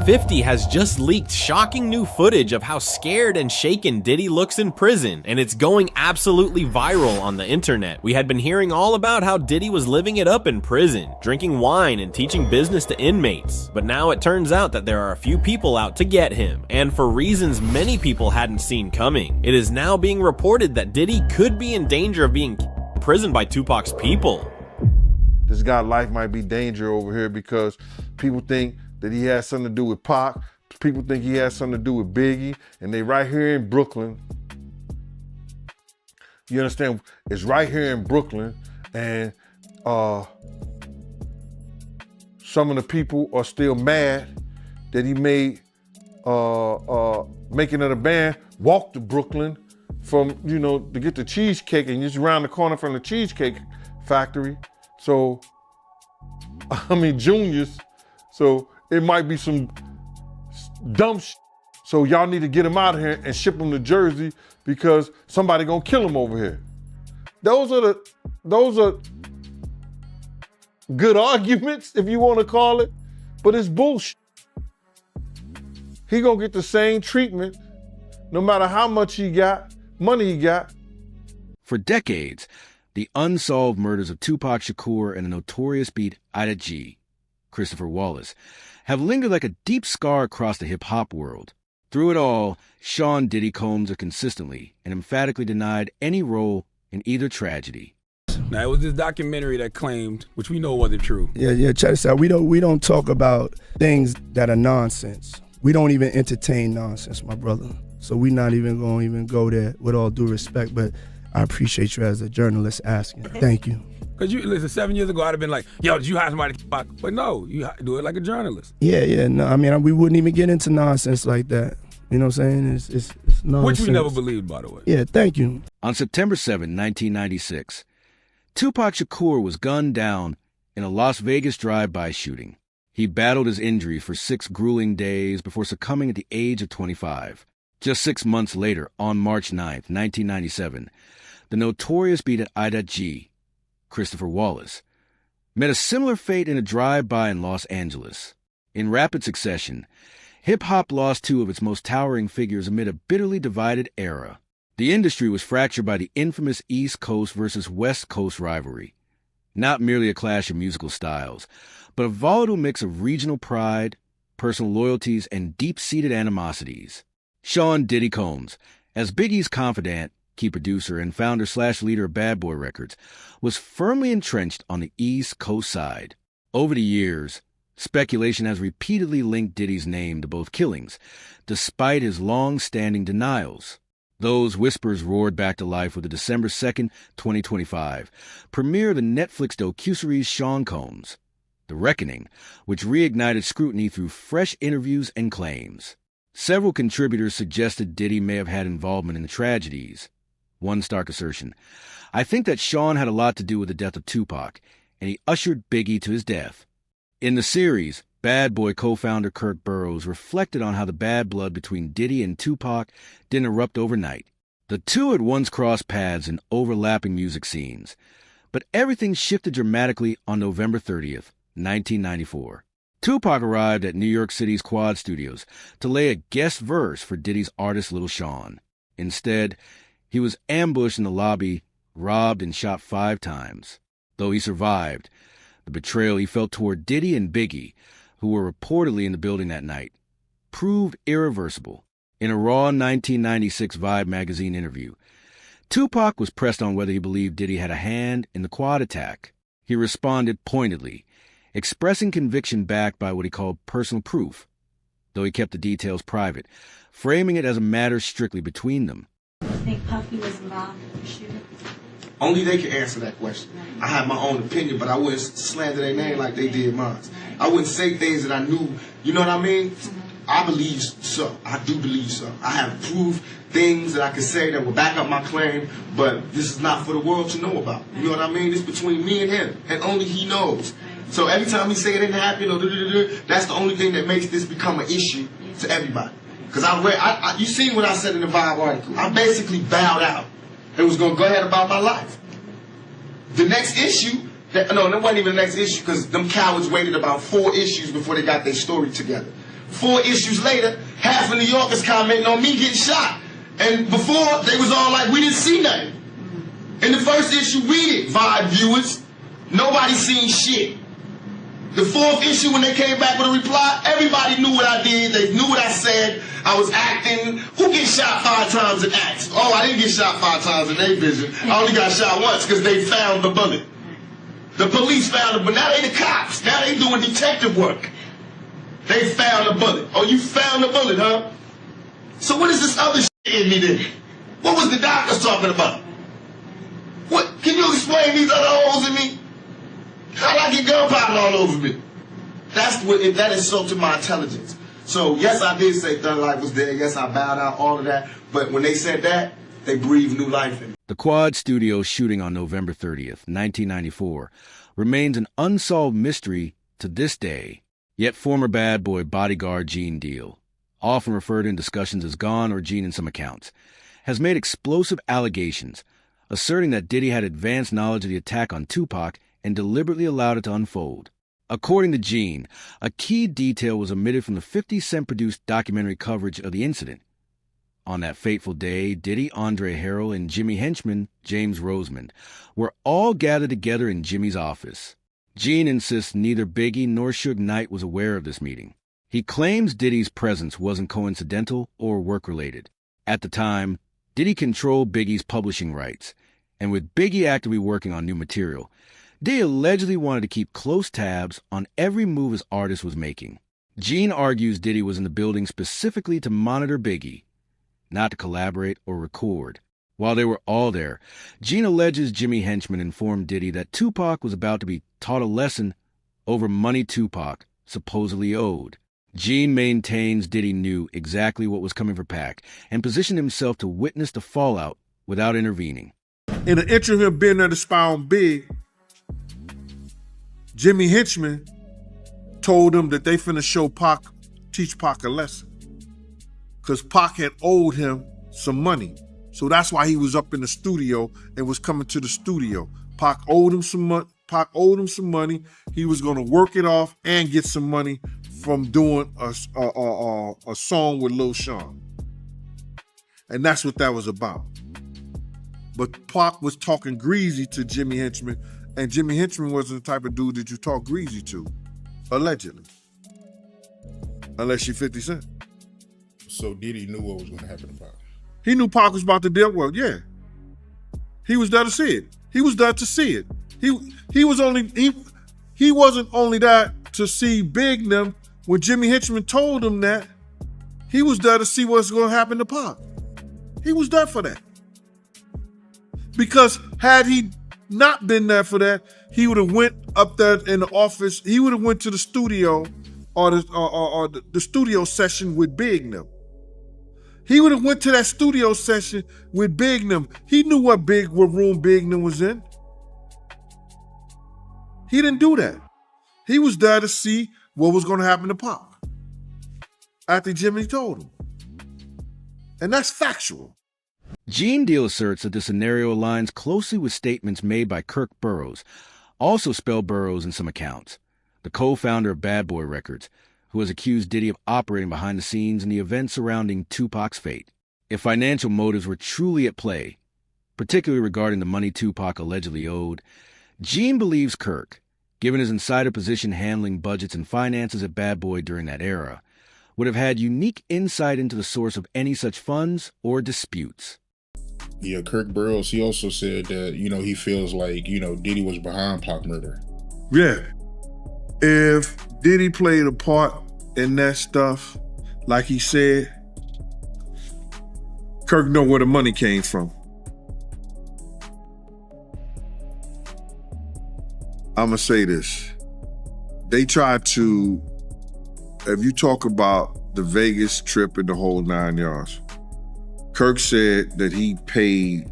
50 has just leaked shocking new footage of how scared and shaken Diddy looks in prison, and it's going absolutely viral on the internet. We had been hearing all about how Diddy was living it up in prison, drinking wine and teaching business to inmates. But now it turns out that there are a few people out to get him, and for reasons many people hadn't seen coming. It is now being reported that Diddy could be in danger of being imprisoned by Tupac's people. This guy's life might be danger over here because people think that he has something to do with Pac. People think he has something to do with Biggie, and they right here in Brooklyn. You understand? It's right here in Brooklyn, and some of the people are still mad that he made making it a band walk to Brooklyn from, to get the cheesecake, and just around the corner from the Cheesecake Factory. So, Junior's. So it might be some dumb shit. So y'all need to get him out of here and ship him to Jersey because somebody gonna kill him over here. Those are good arguments, if you want to call it, but it's bullshit. He gonna get the same treatment no matter how much money he got. For decades, the unsolved murders of Tupac Shakur and the notorious beat Ida G, Christopher Wallace, have lingered like a deep scar across the hip-hop world. Through it all, Sean Diddy Combs consistently and emphatically denied any role in either tragedy. Now, it was this documentary that claimed, which we know wasn't true. Yeah, check this out. We don't talk about things that are nonsense. We don't even entertain nonsense, my brother. So we're not even going to go there, with all due respect, but I appreciate you as a journalist asking. Thank you. Because listen, 7 years ago, I'd have been like, yo, did you hire somebody to Tupac? But no, you do it like a journalist. Yeah, no, we wouldn't even get into nonsense like that. You know what I'm saying? It's nonsense. Which we never believed, by the way. Yeah, thank you. On September 7, 1996, Tupac Shakur was gunned down in a Las Vegas drive-by shooting. He battled his injuries for 6 grueling days before succumbing at the age of 25. Just 6 months later, on March 9, 1997, the notorious beat at Ida G, Christopher Wallace, met a similar fate in a drive-by in Los Angeles. In rapid succession, hip-hop lost 2 of its most towering figures amid a bitterly divided era. The industry was fractured by the infamous East Coast versus West Coast rivalry. Not merely a clash of musical styles, but a volatile mix of regional pride, personal loyalties, and deep-seated animosities. Sean Diddy Combs, as Biggie's confidant, key producer, and founder/leader of Bad Boy Records, was firmly entrenched on the East Coast side. Over the years, speculation has repeatedly linked Diddy's name to both killings, despite his long-standing denials. Those whispers roared back to life with the December 2nd, 2025, premiere of the Netflix docuseries Sean Combs, The Reckoning, which reignited scrutiny through fresh interviews and claims. Several contributors suggested Diddy may have had involvement in the tragedies. One stark assertion: I think that Sean had a lot to do with the death of Tupac, and he ushered Biggie to his death. In the series, Bad Boy co-founder Kirk Burrows reflected on how the bad blood between Diddy and Tupac didn't erupt overnight. The two had once crossed paths in overlapping music scenes, but everything shifted dramatically on November 30th, 1994. Tupac arrived at New York City's Quad Studios to lay a guest verse for Diddy's artist Lil Sean. Instead, he was ambushed in the lobby, robbed, and shot 5 times. Though he survived, the betrayal he felt toward Diddy and Biggie, who were reportedly in the building that night, proved irreversible. In a raw 1996 Vibe magazine interview, Tupac was pressed on whether he believed Diddy had a hand in the Quad attack. He responded pointedly, expressing conviction backed by what he called personal proof, though he kept the details private, framing it as a matter strictly between them. I think Puffy was involved in the shooting. Only they can answer that question. I have my own opinion, but I wouldn't slander their name like they did mine. I wouldn't say things that I knew, you know what I mean? I believe so. I do believe so. I have proved things that I can say that will back up my claim, but this is not for the world to know about. You know what I mean? It's between me and him, and only he knows. So every time he say it didn't happen, or that's the only thing that makes this become an issue to everybody. Because you seen what I said in the Vibe article. I basically bowed out and was going to go ahead about my life. The next issue, that wasn't even the next issue, because them cowards waited about 4 issues before they got their story together. 4 issues later, half of New York is commenting on me getting shot. And before, they was all like, we didn't see nothing. In the first issue, we did, Vibe viewers. Nobody seen shit. The 4th issue, when they came back with a reply, everybody knew what I did. They knew what I said. I was acting. Who gets shot 5 times in acts? Oh, I didn't get shot 5 times in their vision. I only got shot once because they found the bullet. The police found it, but now they the cops. Now they doing detective work. They found the bullet. Oh, you found the bullet, huh? So what is this other shit in me then? What was the doctors talking about? What? Can you explain these other holes in me? How'd I get gunpowder all over me? That insulted my intelligence. So yes, I did say Thug Life was dead. Yes, I bowed out, all of that. But when they said that, they breathed new life in me. The Quad Studio shooting on November 30th, 1994, remains an unsolved mystery to this day. Yet former Bad Boy bodyguard Gene Deal, often referred in discussions as Gone or Gene in some accounts, has made explosive allegations, asserting that Diddy had advanced knowledge of the attack on Tupac and deliberately allowed it to unfold. According to Gene, a key detail was omitted from the 50 Cent-produced documentary coverage of the incident. On that fateful day, Diddy, Andre Harrell, and Jimmy henchman James Rosemond were all gathered together in Jimmy's office. Gene insists neither Biggie nor Suge Knight was aware of this meeting. He claims Diddy's presence wasn't coincidental or work-related. At the time, Diddy controlled Biggie's publishing rights, and with Biggie actively working on new material, Diddy allegedly wanted to keep close tabs on every move his artist was making. Gene argues Diddy was in the building specifically to monitor Biggie, not to collaborate or record. While they were all there, Gene alleges Jimmy henchman informed Diddy that Tupac was about to be taught a lesson over money Tupac supposedly owed. Gene maintains Diddy knew exactly what was coming for Pac and positioned himself to witness the fallout without intervening. In an interim of him being there to spy on Big, Jimmy henchman told him that they finna teach Pac a lesson. Because Pac had owed him some money. So that's why he was up in the studio and was coming to the studio. Pac owed him some money. He was gonna work it off and get some money from doing a song with Lil Sean. And that's what that was about. But Pac was talking greasy to Jimmy henchman, and Jimmy henchman wasn't the type of dude that you talk greasy to, allegedly. Unless you're 50 Cent. So Diddy knew what was going to happen to Pac. He knew Pac was about to deal well, yeah. He was there to see it. He was there to see it. He wasn't only there to see Big and them. When Jimmy henchman told him that, he was there to see what's going to happen to Pac. He was there for that. Because had he not been there for that, he would have went up there in the office. He would have went to the studio or the studio session with Big and them. He would have went to that studio session with Big and them. He knew what room Big and them was in. He didn't do that. He was there to see what was going to happen to Pac after Jimmy told him. And that's factual. Gene Deal asserts that the scenario aligns closely with statements made by Kirk Burroughs, also spelled Burroughs in some accounts, the co-founder of Bad Boy Records, who has accused Diddy of operating behind the scenes in the events surrounding Tupac's fate. If financial motives were truly at play, particularly regarding the money Tupac allegedly owed, Gene believes Kirk, given his insider position handling budgets and finances at Bad Boy during that era, would have had unique insight into the source of any such funds or disputes. Yeah, Kirk Burroughs, he also said that, he feels like, Diddy was behind Pac murder. Yeah. If Diddy played a part in that stuff, like he said, Kirk know where the money came from. I'm going to say this. They tried to, if you talk about the Vegas trip and the whole 9 yards, Kirk said that he paid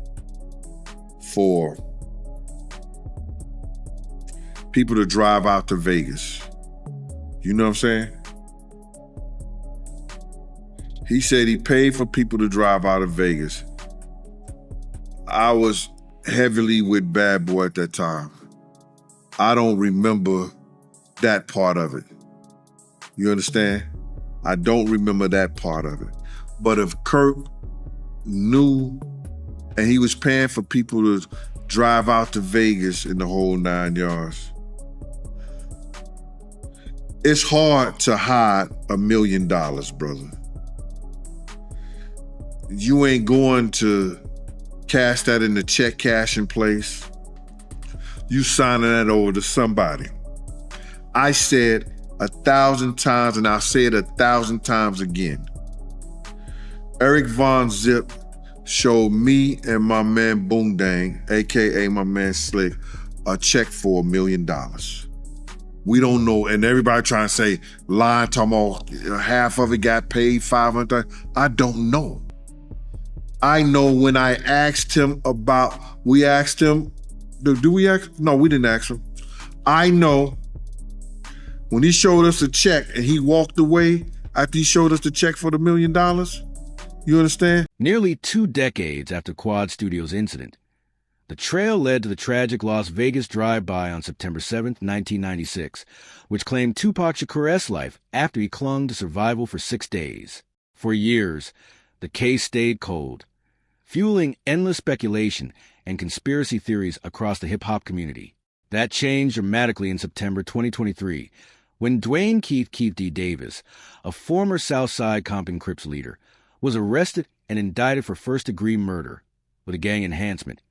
for people to drive out to Vegas. You know what I'm saying? He said he paid for people to drive out of Vegas. I was heavily with Bad Boy at that time. I don't remember that part of it. You understand? I don't remember that part of it. But if Kirk knew and he was paying for people to drive out to Vegas in the whole 9 yards, it's hard to hide $1 million, brother. You ain't going to cash that in the check cashing place. You signing that over to somebody. I said 1,000 times, and I'll say it 1,000 times again. Eric Von Zip showed me and my man Boom Dang, AKA my man Slick, a check for $1 million. We don't know, and everybody trying to say, lying, talking about half of it got paid, 500. I don't know. I know when I asked him about, we asked him, do we ask? No, we didn't ask him. I know when he showed us a check and he walked away after he showed us the check for the $1 million, you understand? Nearly 2 decades after Quad Studios' incident, the trail led to the tragic Las Vegas drive-by on September 7, 1996, which claimed Tupac Shakur's life after he clung to survival for 6 days. For years, the case stayed cold, fueling endless speculation and conspiracy theories across the hip-hop community. That changed dramatically in September 2023, when Dwayne Keith D. Davis, a former Southside Compton Crips leader, was arrested and indicted for first-degree murder with a gang enhancement.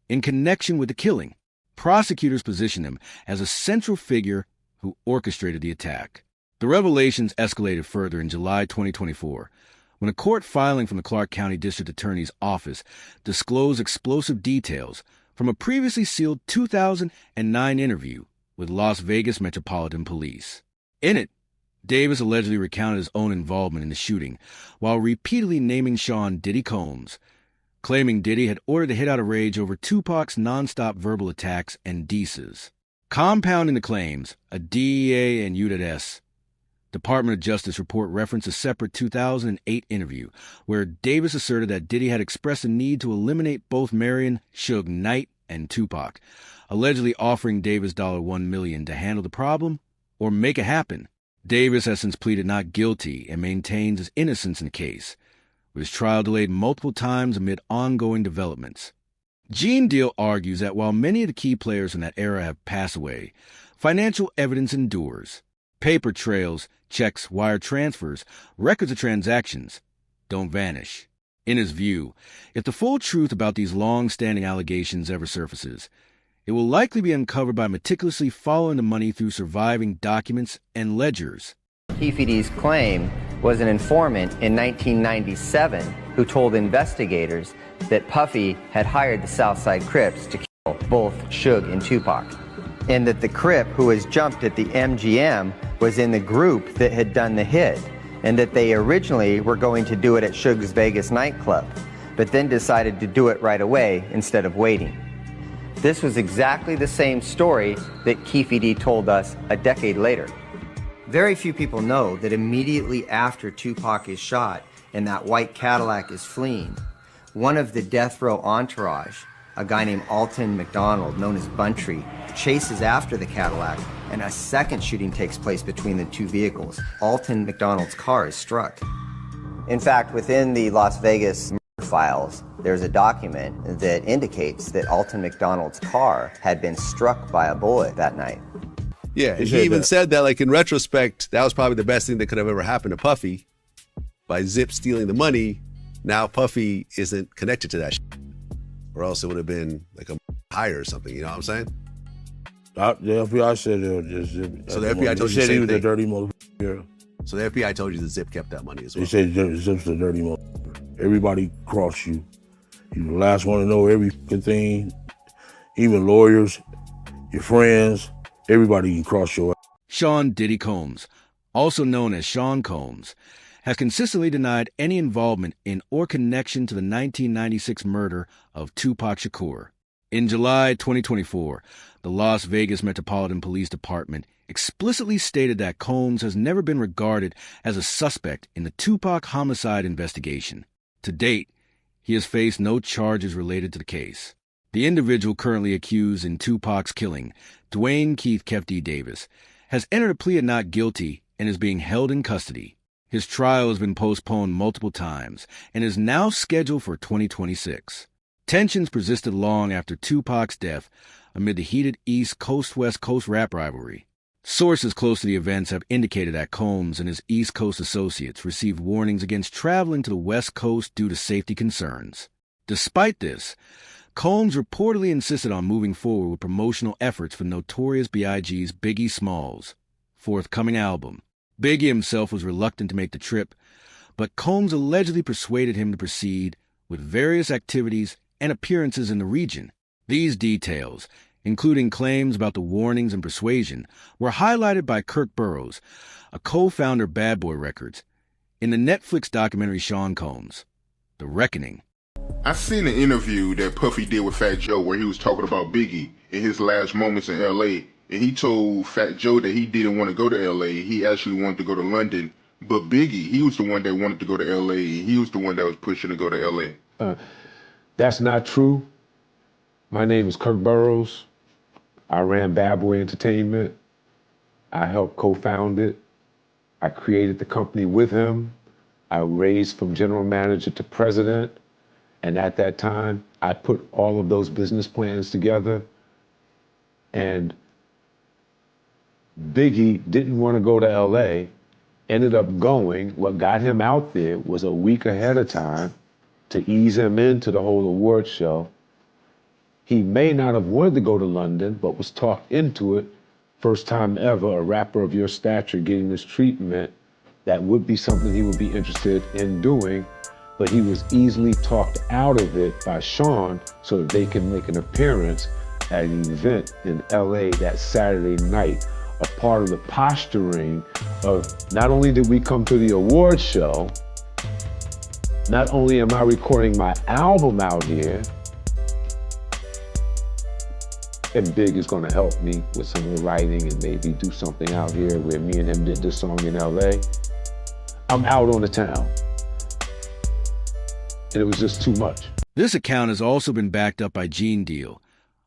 In connection with the killing, prosecutors positioned him as a central figure who orchestrated the attack. The revelations escalated further in July 2024, when a court filing from the Clark County District Attorney's Office disclosed explosive details from a previously sealed 2009 interview with Las Vegas Metropolitan Police. In it, Davis allegedly recounted his own involvement in the shooting, while repeatedly naming Sean Diddy Combs, claiming Diddy had ordered a hit out of rage over Tupac's nonstop verbal attacks and dices. Compounding the claims, a DEA and U.S. Department of Justice report referenced a separate 2008 interview where Davis asserted that Diddy had expressed a need to eliminate both Marion Suge Knight and Tupac, allegedly offering Davis $1 million to handle the problem or make it happen. Davis has since pleaded not guilty and maintains his innocence in the case, with his trial delayed multiple times amid ongoing developments. Gene Deal argues that while many of the key players in that era have passed away, financial evidence endures. Paper trails, checks, wire transfers, records of transactions don't vanish. In his view, if the full truth about these long-standing allegations ever surfaces, it will likely be uncovered by meticulously following the money through surviving documents and ledgers. Keefe D's claim was an informant in 1997 who told investigators that Puffy had hired the Southside Crips to kill both Suge and Tupac, and that the Crip who was jumped at the MGM was in the group that had done the hit, and that they originally were going to do it at Suge's Vegas nightclub, but then decided to do it right away instead of waiting. This was exactly the same story that Keefe D told us a decade later. Very few people know that immediately after Tupac is shot and that white Cadillac is fleeing, one of the death row entourage, a guy named Alton McDonald, known as Buntry, chases after the Cadillac, and a second shooting takes place between the two vehicles. Alton McDonald's car is struck. In fact, within the Las Vegas murder files, there's a document that indicates that Alton McDonald's car had been struck by a bullet that night. Yeah, and he even said that, like, in retrospect, that was probably the best thing that could have ever happened to Puffy. By Zip stealing the money, now Puffy isn't connected to that shit. Or else it would have been like a hire or something, you know what I'm saying? The FBI said it was just Zip. So the FBI told you the same thing? They said he was a dirty motherfucker. So the FBI told you that Zip kept that money as well? They said Zip's a dirty motherfucker. Everybody crossed you. You're the last one to know every fucking thing. Even lawyers, your friends, everybody can cross your ass. Sean Diddy Combs, also known as Sean Combs, has consistently denied any involvement in or connection to the 1996 murder of Tupac Shakur. In July 2024, the Las Vegas Metropolitan Police Department explicitly stated that Combs has never been regarded as a suspect in the Tupac homicide investigation. To date, he has faced no charges related to the case. The individual currently accused in Tupac's killing, Dwayne Keith D. Davis, has entered a plea of not guilty and is being held in custody. His trial has been postponed multiple times and is now scheduled for 2026. Tensions persisted long after Tupac's death amid the heated East Coast-West Coast rap rivalry. Sources close to the events have indicated that Combs and his East Coast associates received warnings against traveling to the West Coast due to safety concerns. Despite this, Combs reportedly insisted on moving forward with promotional efforts for Notorious B.I.G.'s Biggie Smalls' forthcoming album. Biggie himself was reluctant to make the trip, but Combs allegedly persuaded him to proceed with various activities and appearances in the region. These details, including claims about the warnings and persuasion, were highlighted by Kirk Burrows, a co-founder of Bad Boy Records, in the Netflix documentary Sean Combs, The Reckoning. I seen an interview that Puffy did with Fat Joe where he was talking about Biggie in his last moments in L.A., and he told Fat Joe that he didn't want to go to L.A., he actually wanted to go to London, but Biggie, he was the one that wanted to go to L.A., and he was the one that was pushing to go to L.A. That's not true. My name is Kirk Burrows. I ran Bad Boy Entertainment. I helped co-found it. I created the company with him. I raised from general manager to president. And at that time, I put all of those business plans together. And Biggie didn't want to go to LA, ended up going. What got him out there was a week ahead of time to ease him into the whole award show. He may not have wanted to go to London, but was talked into it. First time ever, a rapper of your stature getting this treatment, that would be something he would be interested in doing, but he was easily talked out of it by Sean so that they can make an appearance at an event in LA that Saturday night. A part of the posturing of not only did we come to the award show, not only am I recording my album out here, and Big is gonna help me with some of the writing and maybe do something out here where me and him did this song in LA. I'm out on the town. And it was just too much. This account has also been backed up by Gene Deal,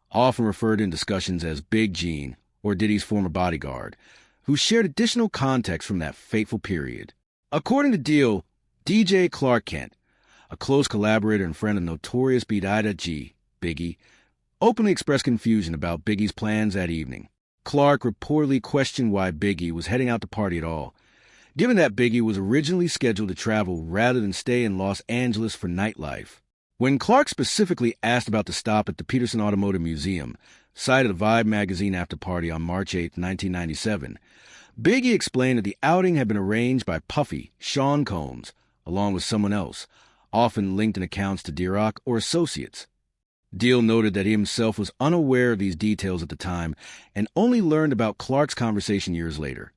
often referred in discussions as Big Gene or Diddy's former bodyguard, who shared additional context from that fateful period. According to Deal, DJ Clark Kent, a close collaborator and friend of Notorious B.I.G., Biggie, openly expressed confusion about Biggie's plans that evening. Clark reportedly questioned why Biggie was heading out to party at all, given that Biggie was originally scheduled to travel rather than stay in Los Angeles for nightlife. When Clark specifically asked about the stop at the Peterson Automotive Museum, site of the Vibe magazine after party on March 8, 1997, Biggie explained that the outing had been arranged by Puffy, Sean Combs, along with someone else, often linked in accounts to D-Rock or associates. Deal noted that he himself was unaware of these details at the time and only learned about Clark's conversation years later,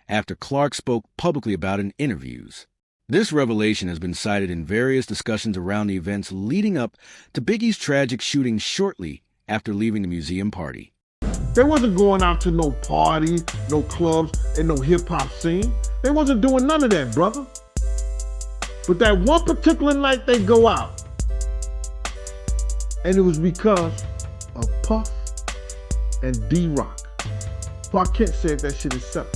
after Clark spoke publicly about it in interviews. This revelation has been cited in various discussions around the events leading up to Biggie's tragic shooting shortly after leaving the museum party. They wasn't going out to no party, no clubs, and no hip-hop scene. They wasn't doing none of that, brother. But that one particular night they go out, and it was because of Puff and D-Rock. Clark Kent said that shit himself.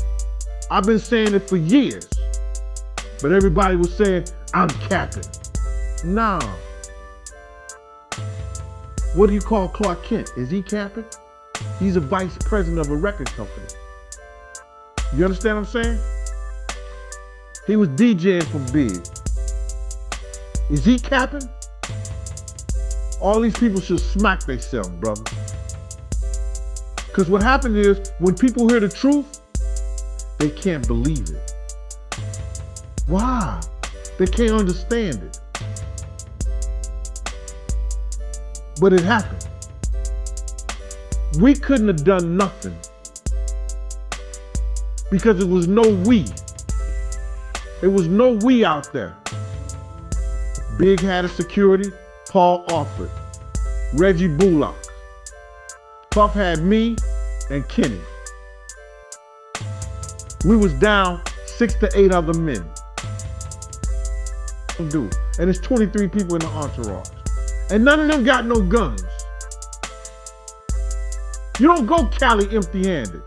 I've been saying it for years, but everybody was saying, I'm capping. Nah. What do you call Clark Kent? Is he capping? He's a vice president of a record company. You understand what I'm saying? He was DJing for Big. Is he capping? All these people should smack themselves, brother. Because what happened is, when people hear the truth, they can't believe it. Why? They can't understand it. But it happened. We couldn't have done nothing because it was no we. There was no we out there. Big had a security, Paul offered, Reggie Bullock. Puff had me and Kenny. We was down 6 to 8 other men. And it's 23 people in the entourage. And none of them got no guns. You don't go Cali empty-handed.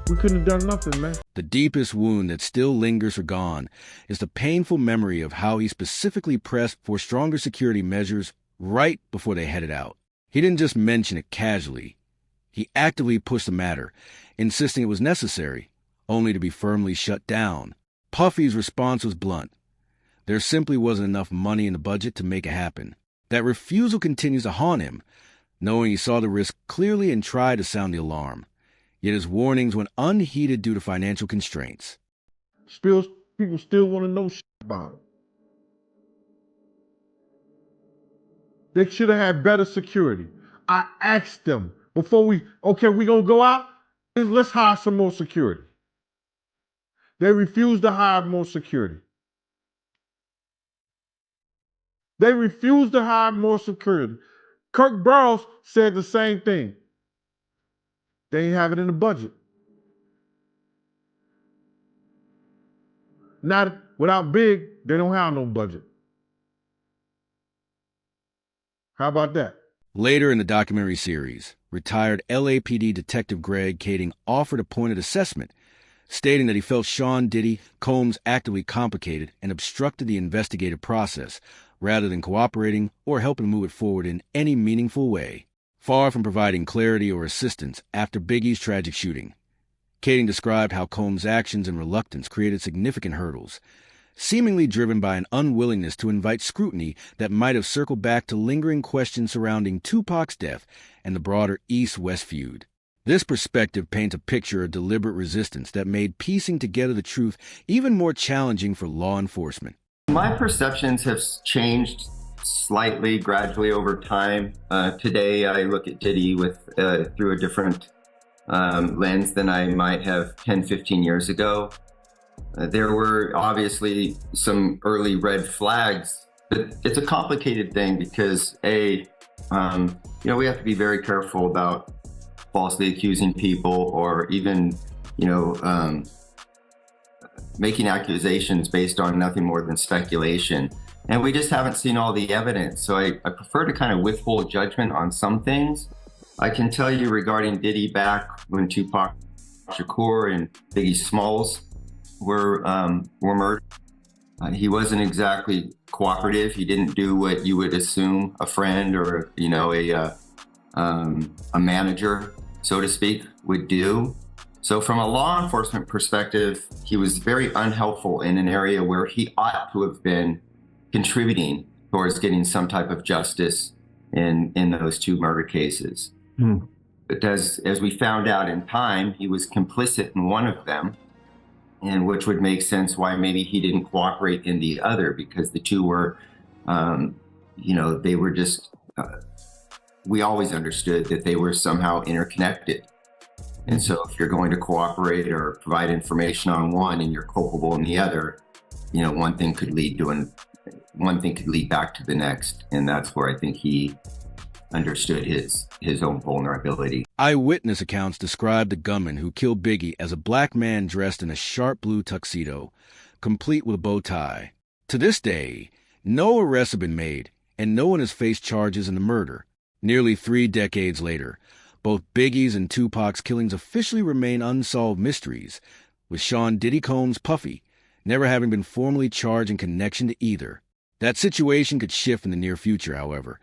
We couldn't have done nothing, man. The deepest wound that still lingers for Gone is the painful memory of how he specifically pressed for stronger security measures right before they headed out. He didn't just mention it casually. He actively pushed the matter, insisting it was necessary, only to be firmly shut down. Puffy's response was blunt. There simply wasn't enough money in the budget to make it happen. That refusal continues to haunt him, knowing he saw the risk clearly and tried to sound the alarm. Yet his warnings went unheeded due to financial constraints. People still want to know shit about it. They should have had better security. I asked them before we gonna go out? Let's hire some more security. They refused to hire more security. Kirk Burrows said the same thing. They ain't have it in the budget. Not without Big, they don't have no budget. How about that? Later in the documentary series, retired LAPD Detective Greg Kading offered a pointed assessment, stating that he felt Sean Diddy Combs actively complicated and obstructed the investigative process, rather than cooperating or helping move it forward in any meaningful way. Far from providing clarity or assistance after Biggie's tragic shooting, Kading described how Combs' actions and reluctance created significant hurdles, seemingly driven by an unwillingness to invite scrutiny that might have circled back to lingering questions surrounding Tupac's death and the broader East-West feud. This perspective paints a picture of deliberate resistance that made piecing together the truth even more challenging for law enforcement. My perceptions have changed slightly, gradually over time. Today, I look at Diddy through a different lens than I might have 10, 15 years ago. There were obviously some early red flags, but it's a complicated thing because we have to be very careful about falsely accusing people or even, making accusations based on nothing more than speculation. And we just haven't seen all the evidence. So I prefer to kind of withhold judgment on some things. I can tell you regarding Diddy back when Tupac Shakur and Biggie Smalls were murdered. He wasn't exactly cooperative. He didn't do what you would assume a friend or, a manager, so to speak, would do. So from a law enforcement perspective, he was very unhelpful in an area where he ought to have been contributing towards getting some type of justice in those two murder cases. But as we found out in time, he was complicit in one of them, and which would make sense why maybe he didn't cooperate in the other, because the two were, they were just, we always understood that they were somehow interconnected. And so if you're going to cooperate or provide information on one and you're culpable in the other, one thing could lead back to the next. And that's where I think he understood his own vulnerability. Eyewitness accounts describe the gunman who killed Biggie as a black man dressed in a sharp blue tuxedo, complete with a bow tie. To this day, no arrests have been made, and no one has faced charges in the murder. Nearly 3 decades later, both Biggie's and Tupac's killings officially remain unsolved mysteries, with Sean Diddy Combs Puffy never having been formally charged in connection to either. That situation could shift in the near future, however,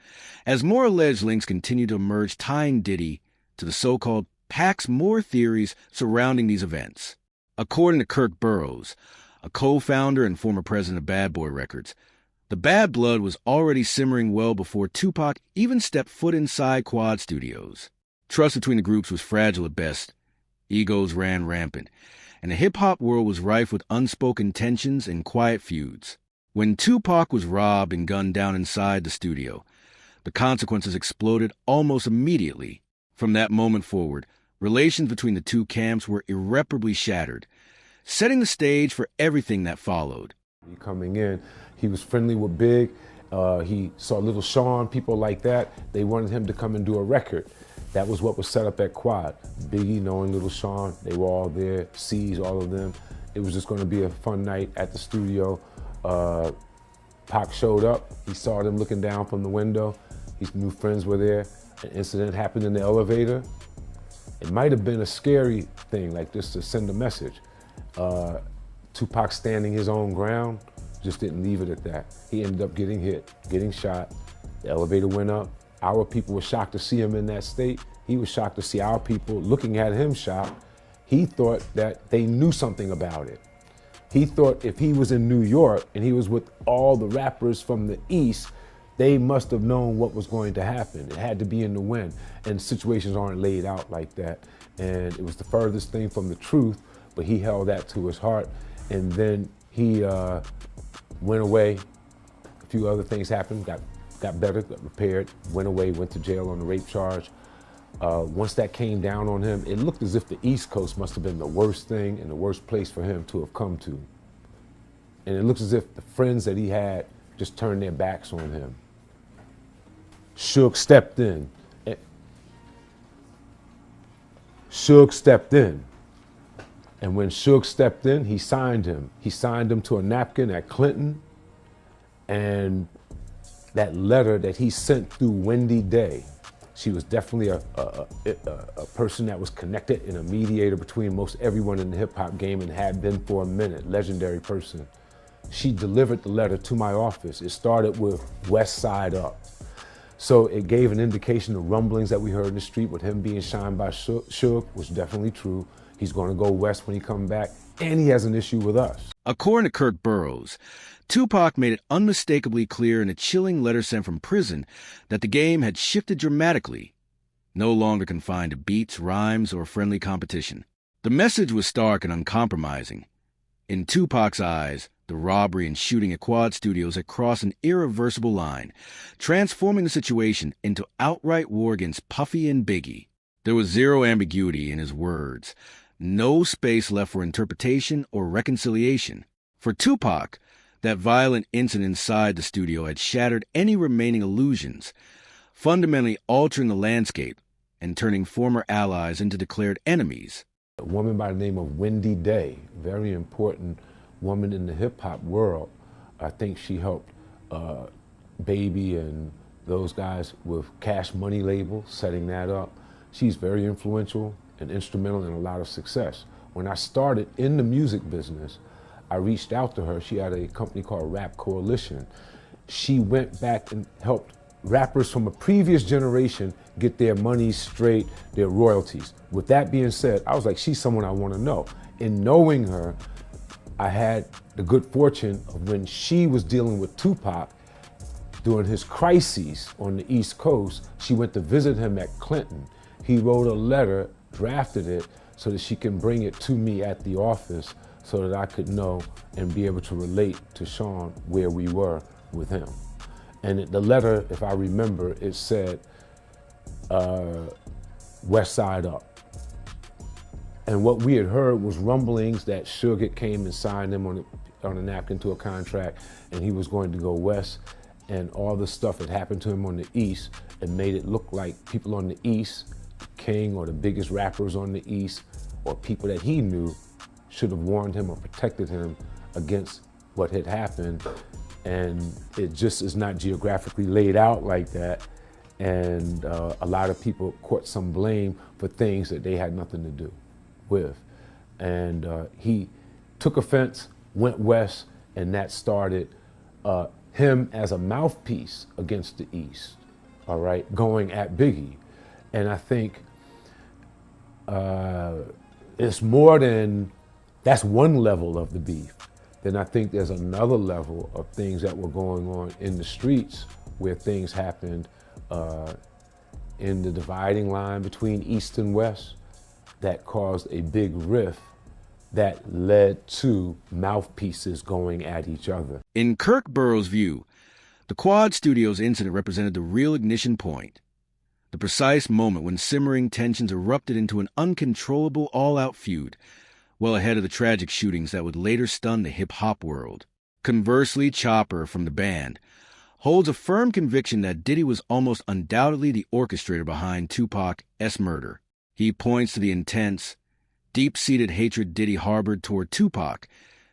as more alleged links continue to emerge tying Diddy to the so-called Pax More theories surrounding these events. According to Kirk Burrows, a co-founder and former president of Bad Boy Records, the bad blood was already simmering well before Tupac even stepped foot inside Quad Studios. Trust between the groups was fragile at best, egos ran rampant, and the hip-hop world was rife with unspoken tensions and quiet feuds. When Tupac was robbed and gunned down inside the studio, the consequences exploded almost immediately. From that moment forward, relations between the two camps were irreparably shattered, setting the stage for everything that followed. Coming in, he was friendly with Big. He saw Little Sean, people like that. They wanted him to come and do a record. That was what was set up at Quad. Biggie, knowing Little Sean, they were all there, C's, all of them. It was just going to be a fun night at the studio. Pac showed up. He saw them looking down from the window. His new friends were there. An incident happened in the elevator. It might have been a scary thing, like just to send a message. Tupac standing his own ground, just didn't leave it at that. He ended up getting hit, getting shot. The elevator went up. Our people were shocked to see him in that state. He was shocked to see our people looking at him shot. He thought that they knew something about it. He thought if he was in New York and he was with all the rappers from the East, they must have known what was going to happen. It had to be in the wind. And situations aren't laid out like that. And it was the furthest thing from the truth, but he held that to his heart. And then he went away. A few other things happened, got better, got repaired, went away, went to jail on the rape charge. Once that came down on him, it looked as if the East Coast must have been the worst thing and the worst place for him to have come to. And it looks as if the friends that he had just turned their backs on him. Suge stepped in. And when Suge stepped in, he signed him. He signed him to a napkin at Clinton. And that letter that he sent through Wendy Day, she was definitely a person that was connected and a mediator between most everyone in the hip hop game and had been for a minute, legendary person. She delivered the letter to my office. It started with West Side Up. So it gave an indication the rumblings that we heard in the street with him being shined by Suge was definitely true. He's going to go west when he comes back, and he has an issue with us. According to Kirk Burroughs, Tupac made it unmistakably clear in a chilling letter sent from prison that the game had shifted dramatically, no longer confined to beats, rhymes, or friendly competition. The message was stark and uncompromising. In Tupac's eyes, the robbery and shooting at Quad Studios had crossed an irreversible line, transforming the situation into outright war against Puffy and Biggie. There was zero ambiguity in his words, no space left for interpretation or reconciliation. For Tupac, that violent incident inside the studio had shattered any remaining illusions, fundamentally altering the landscape and turning former allies into declared enemies. A woman by the name of Wendy Day, very important woman in the hip-hop world. I think she helped Baby and those guys with Cash Money label, setting that up. She's very influential and instrumental in a lot of success. When I started in the music business, I reached out to her. She had a company called Rap Coalition. She went back and helped rappers from a previous generation get their money straight, their royalties. With that being said, I was like, she's someone I want to know. In knowing her, I had the good fortune of when she was dealing with Tupac during his crises on the East Coast, she went to visit him at Clinton. He wrote a letter, drafted it, so that she can bring it to me at the office so that I could know and be able to relate to Sean where we were with him. And the letter, if I remember, it said, West Side Up. And what we had heard was rumblings that Suge came and signed him on a napkin to a contract, and he was going to go west, and all the stuff that happened to him on the East, it made it look like people on the East, King or the biggest rappers on the East, or people that he knew, should have warned him or protected him against what had happened. And it just is not geographically laid out like that. And a lot of people caught some blame for things that they had nothing to do with. And he took offense, went west, and that started him as a mouthpiece against the East, all right, going at Biggie. And I think it's more than, that's one level of the beef. Then I think there's another level of things that were going on in the streets where things happened in the dividing line between East and West that caused a big rift that led to mouthpieces going at each other. In Kirk Burroughs' view, the Quad Studios incident represented the real ignition point, the precise moment when simmering tensions erupted into an uncontrollable all-out feud, well ahead of the tragic shootings that would later stun the hip-hop world. Conversely, Chopper, from the band, holds a firm conviction that Diddy was almost undoubtedly the orchestrator behind Tupac's murder. He points to the intense, deep-seated hatred Diddy harbored toward Tupac,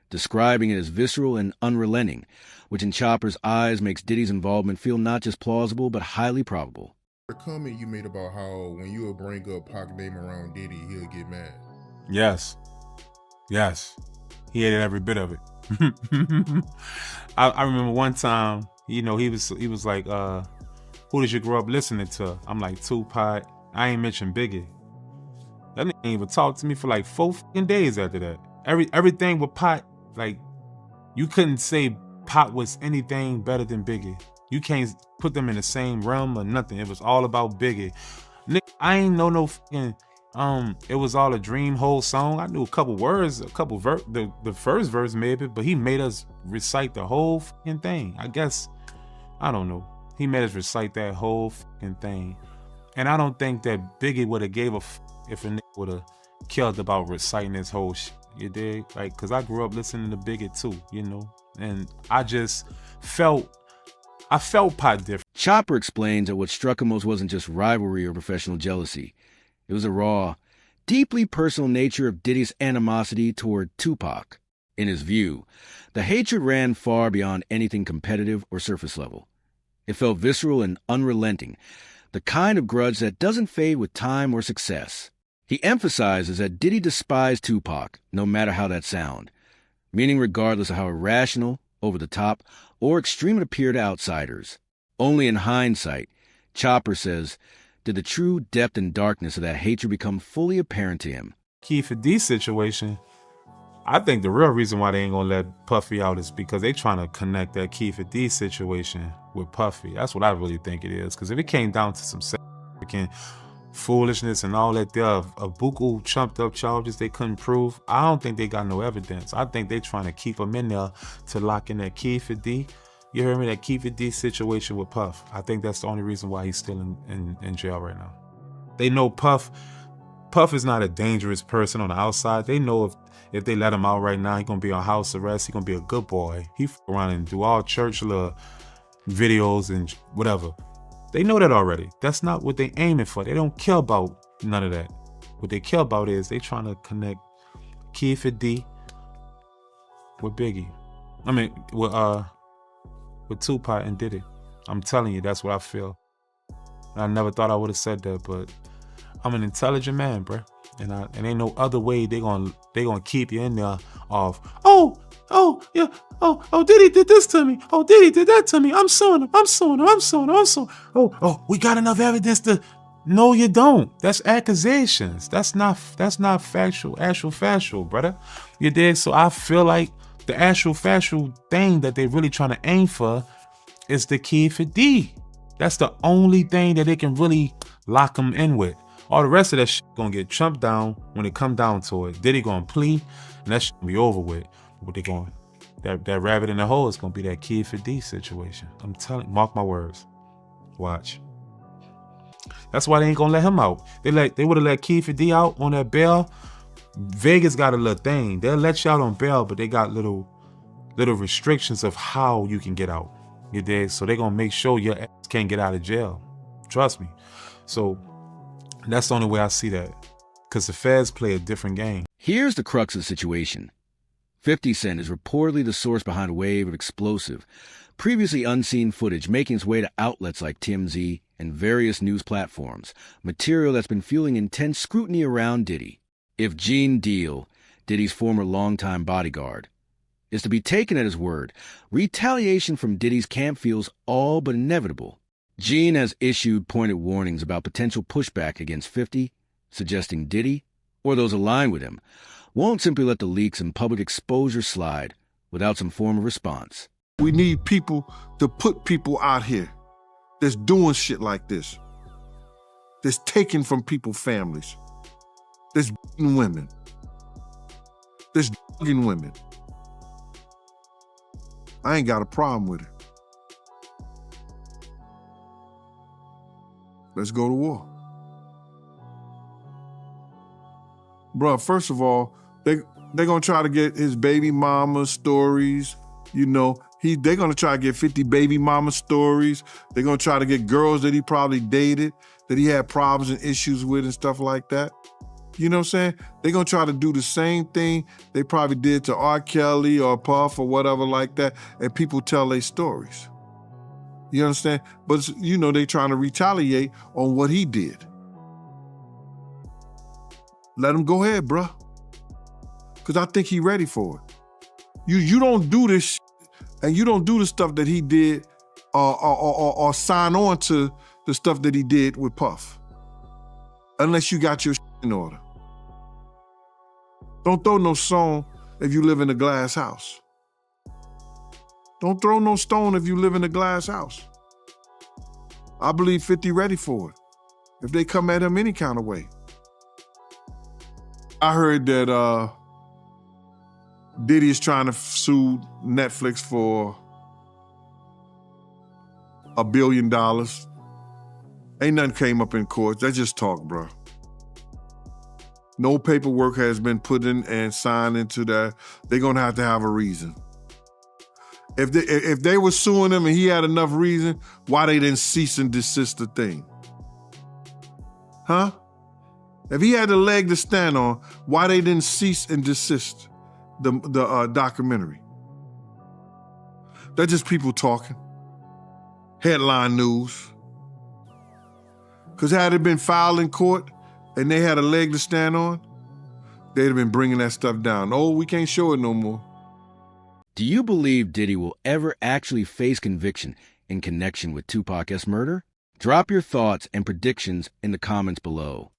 describing it as visceral and unrelenting, which in Chopper's eyes makes Diddy's involvement feel not just plausible, but highly probable. The comment you made about how when you would bring up Pac's name around Diddy, he'll get mad. Yes. He hated every bit of it. I remember one time, he was like, who did you grow up listening to? I'm like, Tupac. I ain't mentioned Biggie. That nigga ain't even talk to me for like 4 fucking days after that. Everything with Pac, like, you couldn't say Pac was anything better than Biggie. You can't put them in the same realm or nothing. It was all about Biggie. Nigga, I ain't know no fucking, it was all a dream whole song. I knew a couple words, the first verse maybe, but he made us recite the whole fucking thing. I guess, I don't know. He made us recite that whole fucking thing. And I don't think that Biggie would have gave a if a nigga would have killed about reciting his whole shit. You dig? Like, cause I grew up listening to Biggie too, and I felt Pac different. Chopper explains that what struck him most wasn't just rivalry or professional jealousy. It was a raw, deeply personal nature of Diddy's animosity toward Tupac. In his view, the hatred ran far beyond anything competitive or surface level. It felt visceral and unrelenting, the kind of grudge that doesn't fade with time or success. He emphasizes that Diddy despised Tupac, no matter how that sound, meaning regardless of how irrational, over the top, or extreme it appeared to outsiders. Only in hindsight, Chopper says, did the true depth and darkness of that hatred become fully apparent to him. Keith D situation, I think the real reason why they ain't gonna let Puffy out is because they trying to connect that Keith D situation with Puffy. That's what I really think it is. Because if it came down to some freaking foolishness and all that, there are buku chumped up charges they couldn't prove, I don't think they got no evidence. I think they trying to keep him in there to lock in that Keith D. You heard me? That Keith D situation with Puff. I think that's the only reason why he's still in jail right now. They know Puff is not a dangerous person on the outside. They know if they let him out right now, he's gonna be on house arrest. He's gonna be a good boy. He f around and do all church little videos and whatever. They know that already. That's not what they aiming for. They don't care about none of that. What they care about is they trying to connect Keith D with Biggie. I mean, with Tupac and Diddy. I'm telling you, that's what I feel. I never thought I would have said that, but I'm an intelligent man, bruh. And ain't no other way they gonna keep you in there of, Diddy did this to me. Oh, Diddy did that to me. I'm suing him. Oh, we got enough evidence to. No, you don't. That's accusations. That's not actual factual, brother. You dig? So I feel like the actual factual thing that they really trying to aim for is the Keith D. That's the only thing that they can really lock him in with. All the rest of that shit gonna get chumped down when it come down to it. Diddy gonna plea, and that shit gonna be over with. What they going? That rabbit in the hole is gonna be that Keith D situation. I'm telling, mark my words. Watch. That's why they ain't gonna let him out. They would have let Keith D out on that bail. Vegas got a little thing. They'll let you out on bail, but they got little restrictions of how you can get out. You dig? So they gonna make sure your ass can't get out of jail. Trust me. So that's the only way I see that. Because the feds play a different game. Here's the crux of the situation. 50 Cent is reportedly the source behind a wave of explosive, previously unseen footage making its way to outlets like TMZ and various news platforms, material that's been fueling intense scrutiny around Diddy. If Gene Deal, Diddy's former longtime bodyguard, is to be taken at his word, retaliation from Diddy's camp feels all but inevitable. Gene has issued pointed warnings about potential pushback against 50, suggesting Diddy, or those aligned with him, won't simply let the leaks and public exposure slide without some form of response. We need people to put people out here that's doing shit like this, that's taking from people's families, that's beating women, that's drugging women. I ain't got a problem with it. Let's go to war. Bruh, first of all, they're gonna try to get his baby mama stories, they're gonna try to get 50 baby mama stories. They're gonna try to get girls that he probably dated, that he had problems and issues with and stuff like that. You know what I'm saying? They're gonna try to do the same thing they probably did to R. Kelly or Puff or whatever like that, and people tell their stories. You understand? But, they trying to retaliate on what he did. Let him go ahead, bruh. because I think he ready for it. You don't do this shit, and you don't do the stuff that he did or sign on to the stuff that he did with Puff unless you got your shit in order. Don't throw no stone if you live in a glass house. Don't throw no stone if you live in a glass house. I believe 50 ready for it if they come at him any kind of way. I heard that Diddy is trying to sue Netflix for $1 billion. Ain't nothing came up in court. That's just talk, bro. No paperwork has been put in and signed into that. They're gonna have to have a reason. If they were suing him and he had enough reason, why they didn't cease and desist the thing? Huh? If he had a leg to stand on, why they didn't cease and desist the documentary? They're just people talking. Headline news. Because had it been filed in court and they had a leg to stand on, they'd have been bringing that stuff down. Oh, we can't show it no more. Do you believe Diddy will ever actually face conviction in connection with Tupac's murder? Drop your thoughts and predictions in the comments below.